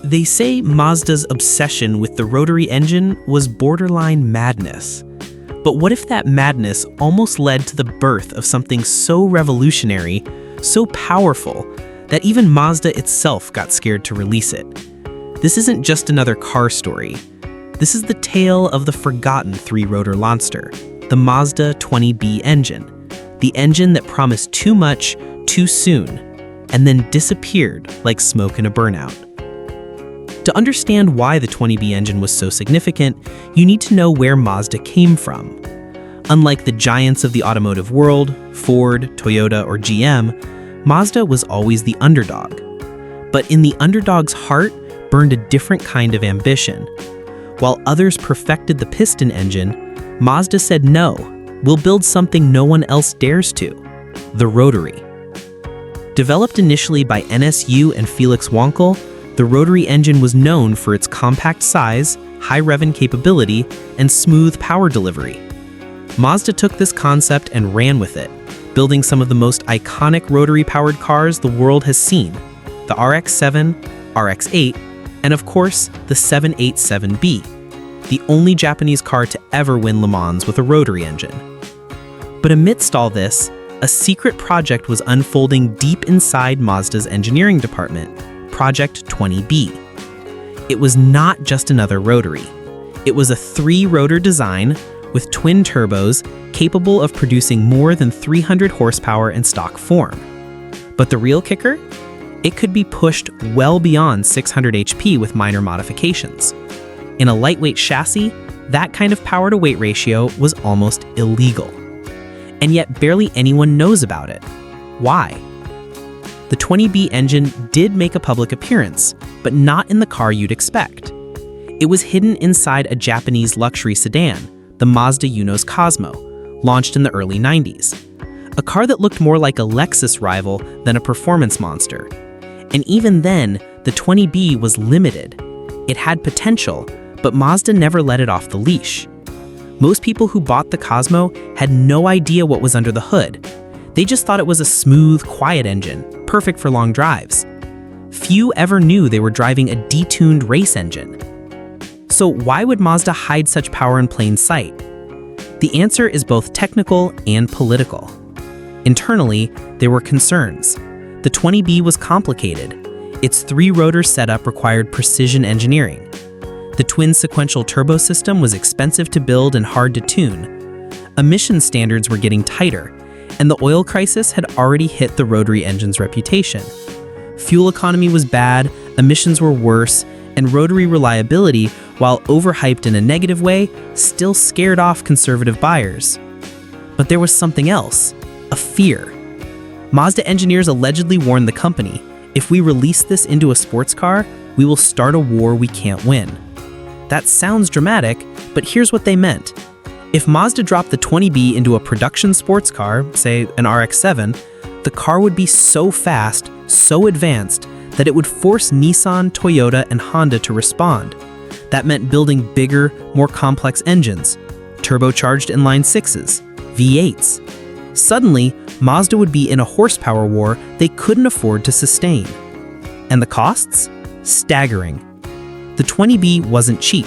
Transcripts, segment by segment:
They say Mazda's obsession with the rotary engine was borderline madness. But what if that madness almost led to the birth of something so revolutionary, so powerful, that even Mazda itself got scared to release it? This isn't just another car story. This is the tale of the forgotten three-rotor monster, the Mazda 20B engine, the engine that promised too much, too soon, and then disappeared like smoke in a burnout. To understand why the 20B engine was so significant, you need to know where Mazda came from. Unlike the giants of the automotive world, Ford, Toyota, or GM, Mazda was always the underdog. But in the underdog's heart burned a different kind of ambition. While others perfected the piston engine, Mazda said no, we'll build something no one else dares to, the Rotary. Developed initially by NSU and Felix Wankel, the Rotary engine was known for its compact size, high revving capability, and smooth power delivery. Mazda took this concept and ran with it, building some of the most iconic rotary-powered cars the world has seen, the RX-7, RX-8, and of course, the 787B, the only Japanese car to ever win Le Mans with a rotary engine. But amidst all this, a secret project was unfolding deep inside Mazda's engineering department, Project 20B. It was not just another rotary. It was a three-rotor design with twin turbos capable of producing more than 300 horsepower in stock form. But the real kicker? It could be pushed well beyond 600 HP with minor modifications. In a lightweight chassis, that kind of power-to-weight ratio was almost illegal. And yet barely anyone knows about it. Why? The 20B engine did make a public appearance, but not in the car you'd expect. It was hidden inside a Japanese luxury sedan, the Mazda Eunos Cosmo, launched in the early 90s. A car that looked more like a Lexus rival than a performance monster. And even then, the 20B was limited. It had potential, but Mazda never let it off the leash. Most people who bought the Cosmo had no idea what was under the hood. They just thought it was a smooth, quiet engine, perfect for long drives. Few ever knew they were driving a detuned race engine. So why would Mazda hide such power in plain sight? The answer is both technical and political. Internally, there were concerns. The 20B was complicated. Its three-rotor setup required precision engineering. The twin sequential turbo system was expensive to build and hard to tune. Emission standards were getting tighter, and the oil crisis had already hit the rotary engine's reputation. Fuel economy was bad, emissions were worse, and rotary reliability, while overhyped in a negative way, still scared off conservative buyers. But there was something else, a fear. Mazda engineers allegedly warned the company, if we release this into a sports car, we will start a war we can't win. That sounds dramatic, but here's what they meant. If Mazda dropped the 20B into a production sports car, say an RX-7, the car would be so fast, so advanced, that it would force Nissan, Toyota, and Honda to respond. That meant building bigger, more complex engines, turbocharged inline sixes, V8s. Suddenly, Mazda would be in a horsepower war they couldn't afford to sustain. And the costs? Staggering. The 20B wasn't cheap.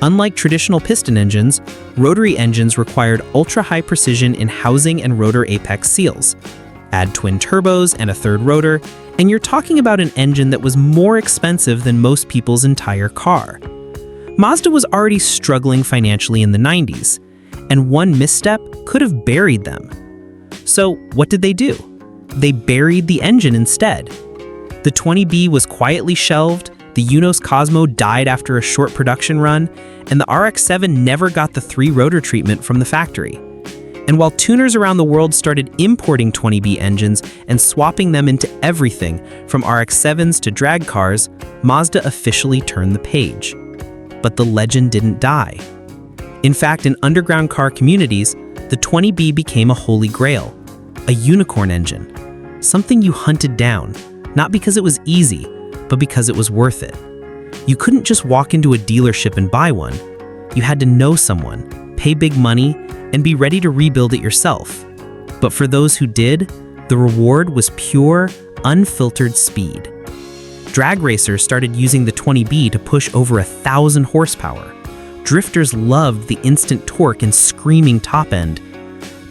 Unlike traditional piston engines, rotary engines required ultra-high precision in housing and rotor apex seals. Add twin turbos and a third rotor, and you're talking about an engine that was more expensive than most people's entire car. Mazda was already struggling financially in the 90s, and one misstep could have buried them. So what did they do? They buried the engine instead. The 20B was quietly shelved, the Eunos Cosmo died after a short production run, and the RX-7 never got the three-rotor treatment from the factory. And while tuners around the world started importing 20B engines and swapping them into everything from RX-7s to drag cars, Mazda officially turned the page. But the legend didn't die. In fact, in underground car communities, the 20B became a holy grail, a unicorn engine, something you hunted down, not because it was easy, but because it was worth it. You couldn't just walk into a dealership and buy one. You had to know someone, pay big money, and be ready to rebuild it yourself. But for those who did, the reward was pure, unfiltered speed. Drag racers started using the 20B to push over 1,000 horsepower. Drifters loved the instant torque and screaming top end.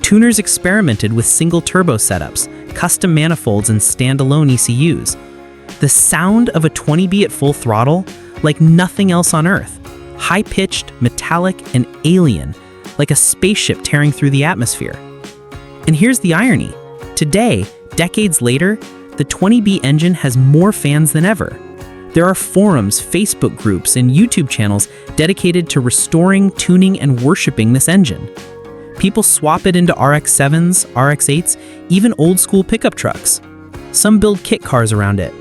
Tuners experimented with single turbo setups, custom manifolds, and standalone ECUs. The sound of a 20B at full throttle, like nothing else on Earth. High-pitched, metallic, and alien, like a spaceship tearing through the atmosphere. And here's the irony. Today, decades later, the 20B engine has more fans than ever. There are forums, Facebook groups, and YouTube channels dedicated to restoring, tuning, and worshiping this engine. People swap it into RX-7s, RX-8s, even old-school pickup trucks. Some build kit cars around it.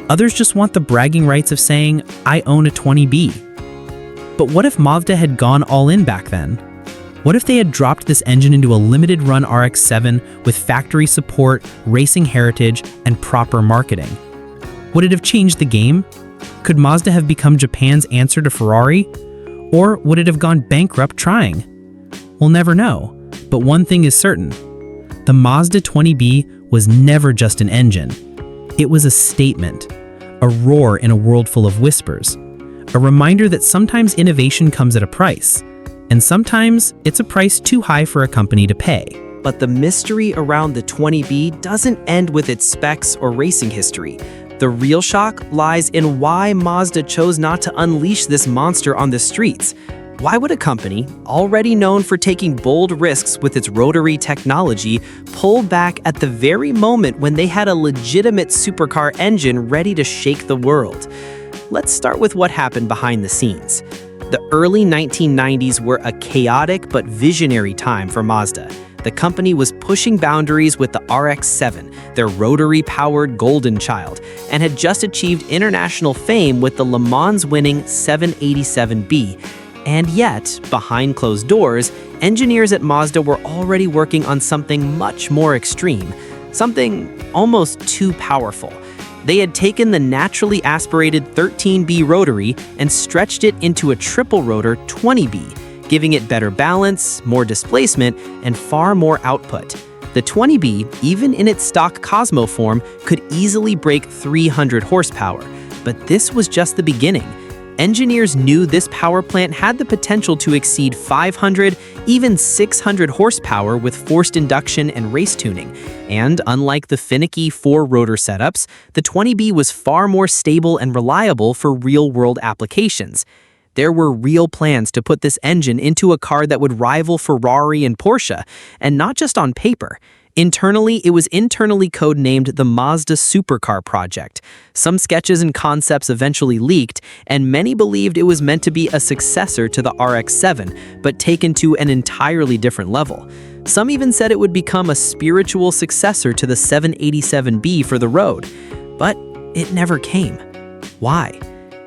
Others just want the bragging rights of saying, I own a 20B. But what if Mazda had gone all in back then? What if they had dropped this engine into a limited-run RX-7 with factory support, racing heritage, and proper marketing? Would it have changed the game? Could Mazda have become Japan's answer to Ferrari? Or would it have gone bankrupt trying? We'll never know, but one thing is certain. The Mazda 20B was never just an engine. It was a statement, a roar in a world full of whispers, a reminder that sometimes innovation comes at a price, and sometimes it's a price too high for a company to pay. But the mystery around the 20B doesn't end with its specs or racing history. The real shock lies in why Mazda chose not to unleash this monster on the streets. Why would a company, already known for taking bold risks with its rotary technology, pull back at the very moment when they had a legitimate supercar engine ready to shake the world? Let's start with what happened behind the scenes. The early 1990s were a chaotic but visionary time for Mazda. The company was pushing boundaries with the RX-7, their rotary-powered golden child, and had just achieved international fame with the Le Mans-winning 787B. And yet, behind closed doors, engineers at Mazda were already working on something much more extreme, something almost too powerful. They had taken the naturally aspirated 13B rotary and stretched it into a triple-rotor 20B, giving it better balance, more displacement, and far more output. The 20B, even in its stock Cosmo form, could easily break 300 horsepower. But this was just the beginning. Engineers knew this power plant had the potential to exceed 500, even 600 horsepower with forced induction and race tuning. And unlike the finicky four-rotor setups, the 20B was far more stable and reliable for real-world applications. There were real plans to put this engine into a car that would rival Ferrari and Porsche, and not just on paper. Internally, it was codenamed the Mazda Supercar project. Some sketches and concepts eventually leaked, and many believed it was meant to be a successor to the RX-7, but taken to an entirely different level. Some even said it would become a spiritual successor to the 787B for the road. But it never came. Why?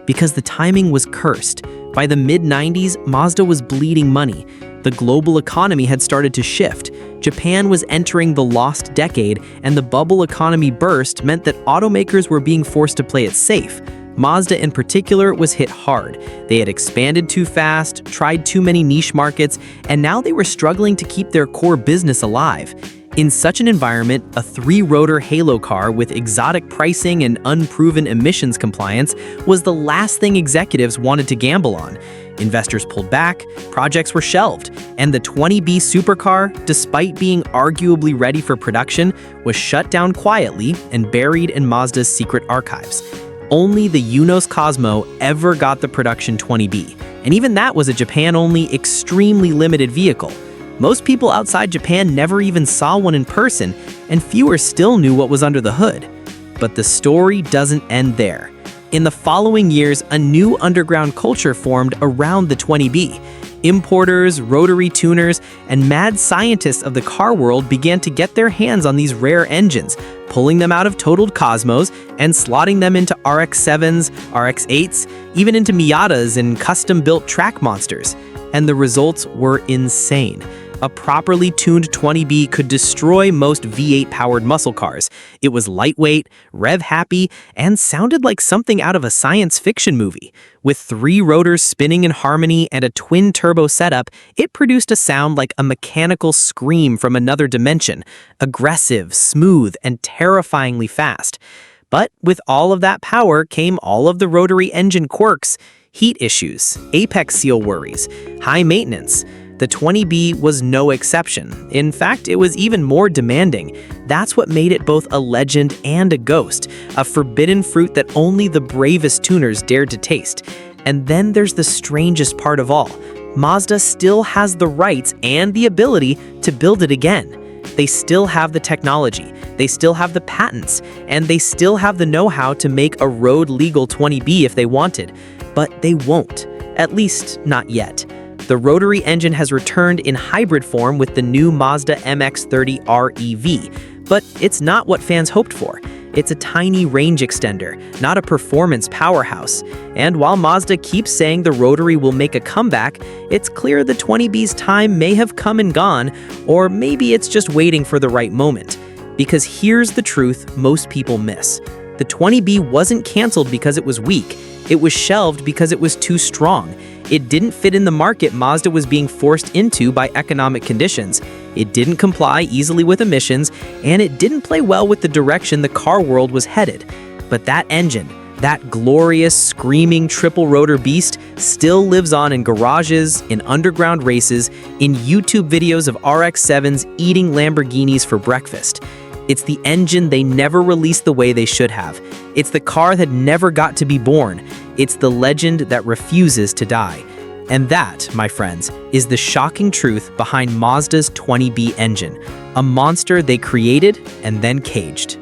Because the timing was cursed. By the mid-90s, Mazda was bleeding money. The global economy had started to shift. Japan was entering the lost decade, and the bubble economy burst meant that automakers were being forced to play it safe. Mazda in particular was hit hard. They had expanded too fast, tried too many niche markets, and now they were struggling to keep their core business alive. In such an environment, a three-rotor halo car with exotic pricing and unproven emissions compliance was the last thing executives wanted to gamble on. Investors pulled back, projects were shelved, and the 20B supercar, despite being arguably ready for production, was shut down quietly and buried in Mazda's secret archives. Only the Eunos Cosmo ever got the production 20B, and even that was a Japan-only, extremely limited vehicle. Most people outside Japan never even saw one in person, and fewer still knew what was under the hood. But the story doesn't end there. In the following years, a new underground culture formed around the 20B. Importers, rotary tuners, and mad scientists of the car world began to get their hands on these rare engines, pulling them out of totaled Cosmos and slotting them into RX-7s, RX-8s, even into Miatas and custom-built track monsters. And the results were insane. A properly tuned 20B could destroy most V8-powered muscle cars. It was lightweight, rev-happy, and sounded like something out of a science fiction movie. With three rotors spinning in harmony and a twin-turbo setup, it produced a sound like a mechanical scream from another dimension, aggressive, smooth, and terrifyingly fast. But with all of that power came all of the rotary engine quirks, heat issues, apex seal worries, high maintenance. The 20B was no exception. In fact, it was even more demanding. That's what made it both a legend and a ghost, a forbidden fruit that only the bravest tuners dared to taste. And then there's the strangest part of all. Mazda still has the rights and the ability to build it again. They still have the technology, they still have the patents, and they still have the know-how to make a road-legal 20B if they wanted. But they won't, at least not yet. The rotary engine has returned in hybrid form with the new Mazda MX-30R EV, but it's not what fans hoped for. It's a tiny range extender, not a performance powerhouse. And while Mazda keeps saying the Rotary will make a comeback, it's clear the 20B's time may have come and gone, or maybe it's just waiting for the right moment. Because here's the truth most people miss. The 20B wasn't canceled because it was weak. It was shelved because it was too strong. It didn't fit in the market Mazda was being forced into by economic conditions. It didn't comply easily with emissions, and it didn't play well with the direction the car world was headed. But that engine, that glorious, screaming triple-rotor beast, still lives on in garages, in underground races, in YouTube videos of RX-7s eating Lamborghinis for breakfast. It's the engine they never released the way they should have. It's the car that never got to be born. It's the legend that refuses to die. And that, my friends, is the shocking truth behind Mazda's 20B engine, a monster they created and then caged.